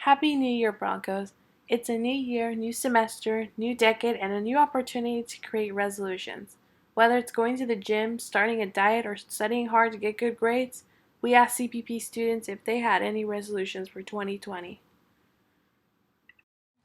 Happy New Year, Broncos. It's a new year, new semester, new decade, and a new opportunity to create resolutions. Whether it's going to the gym, starting a diet, or studying hard to get good grades, we asked CPP students if they had any resolutions for 2020.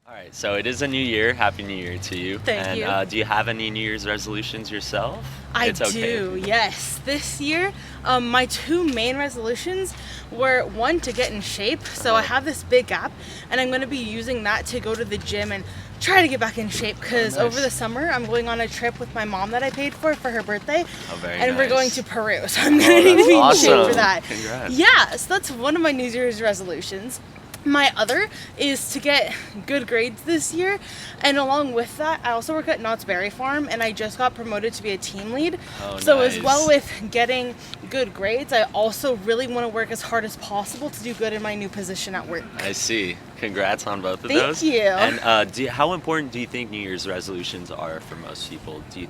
All right, so it is a new year. Happy New Year to you. Thank And you. do you have any New Year's resolutions yourself? I It's okay if do, you yes. This year, my two main resolutions were one, to get in shape. So I have this big gap, and I'm going to be using that to go to the gym and try to get back in shape because nice. over the summer, I'm going on a trip with my mom that I paid for her birthday. Oh, very and we're going nice. to Peru. So I'm going to need to be in shape awesome. for that. Congrats. Yeah, so that's one of my New Year's resolutions. My other is to get good grades this year, and along with that, I also work at Knott's Berry Farm, and I just got promoted to be a team lead. Oh, So as nice. well with getting good grades, I also really want to work as hard as possible to do good in my new position at work. I see. Congrats on both of Thank those. you. And how important do you think New Year's resolutions are for most people? Do you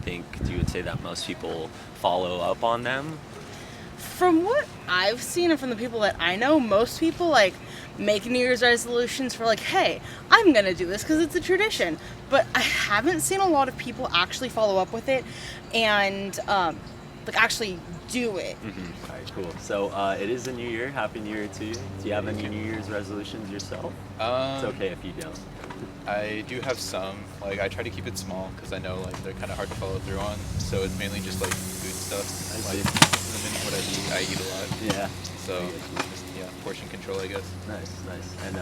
would say that most people follow up on them? From what I've seen and from the people that I know, most people make New Year's resolutions for hey, I'm gonna do this because it's a tradition. But I haven't seen a lot of people actually follow up with it and actually do it. All right, cool. So it is a new year. Happy New Year to you. Do you have any New Year's resolutions yourself? It's okay if you don't. I do have some. I try to keep it small because I know they're kind of hard to follow through on. So it's mainly just food stuff. I see. Limiting what I eat a lot. Yeah. So just, yeah, portion control, I guess. Nice. And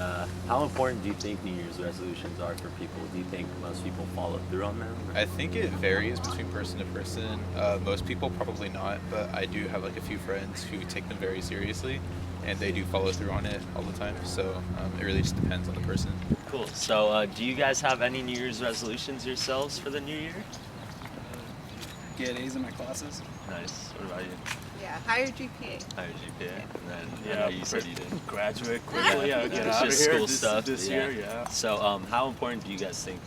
how important do you think New Year's resolutions are for people? Do you think most people follow through on them? I think it varies between person to person. Most people probably not, but I do have a few friends who take them very seriously, and they do follow through on it all the time. So it really just depends on the person. Cool. So do you guys have any New Year's resolutions yourselves for the new year? Get A's in my classes. Nice. What about you? Yeah, higher GPA. Higher GPA. And then I know you said you did. Graduate quickly. Yeah, Get it's out of just here school this, stuff. this year. Yeah. So how important do you guys think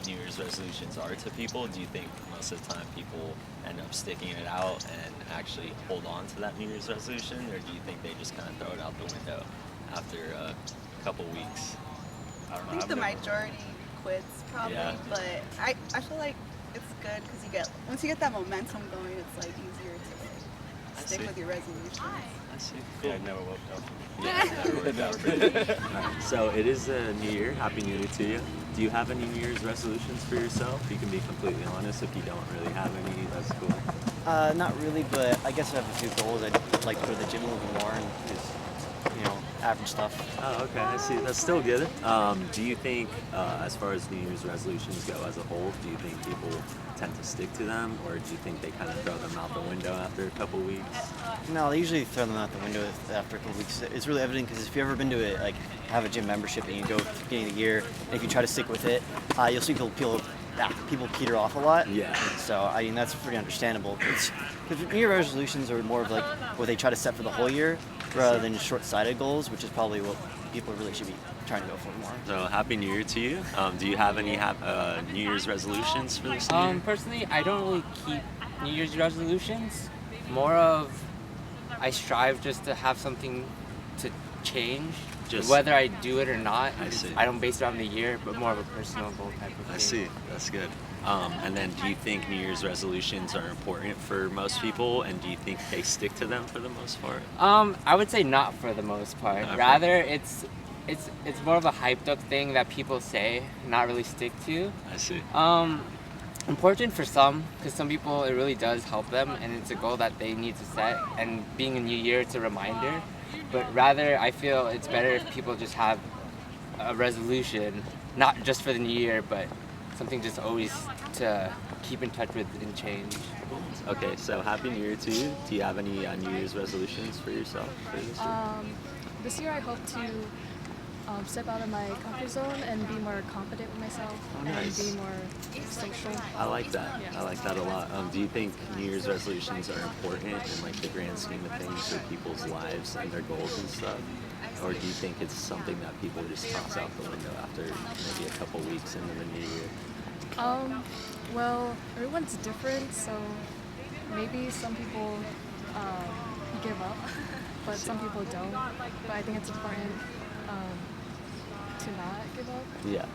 New Year's resolutions are to people? Do you think most of the time people end up sticking it out and actually hold on to that New Year's resolution, or do you think they just kind of throw it out the window after a couple weeks? I don't I know. think I've the never- majority quits probably, Yeah. but I feel like it's good because once you get that momentum going, it's easier to stick see. with your resolutions. I see. Yeah, I never woke up. Yeah, never worked out for you. Alright, so it is a new year. Happy New Year to you. Do you have any New Year's resolutions for yourself? You can be completely honest. If you don't really have any, that's cool. Not really, but I guess I have a few goals. I'd like to go to the gym a little more and just, average stuff. Oh, okay. I see. That's still good. Do you think, as far as New Year's resolutions go as a whole, do you think people tend to stick to them, or do you think they kind of throw them out the window after a couple weeks? No, they usually throw them out the window after a couple weeks. It's really evident because if you've ever been to have a gym membership and you go at the beginning of the year, and if you try to stick with it, you'll see people peter off a lot. Yeah. So, that's pretty understandable. Because New Year resolutions are more of what they try to set for the whole year rather than just short-sighted goals, which is probably what people really should be trying to go for more. So Happy New Year to you. Do you have any New Year's resolutions for this year? Personally, I don't really keep New Year's resolutions. More of, I strive just to have something to change. Just- Whether I do it or not, I see. I don't base it on the year, but more of a personal goal type of thing. I see. That's good. And then do you think New Year's resolutions are important for most people, and do you think they stick to them for the most part? I would say not for the most part. Not for- Rather, it's more of a hyped up thing that people say, not really stick to. I see. Important for some, because some people it really does help them, and it's a goal that they need to set. And being a new year, it's a reminder. But rather, I feel it's better if people just have a resolution, not just for the new year, but something just always to keep in touch with and change. Okay, so Happy New Year to you. Do you have any New Year's resolutions for yourself for this year? This year I hope to step out of my comfort zone and be more confident with myself nice. and be more social. I like that. Yeah. I like that a lot. Do you think New Year's resolutions are important in the grand scheme of things for people's lives and their goals and stuff? Or do you think it's something that people just toss out the window after maybe a couple weeks into the new year? Well, everyone's different, so maybe some people give up, but some people don't. But I think it's important to not give up. Yeah.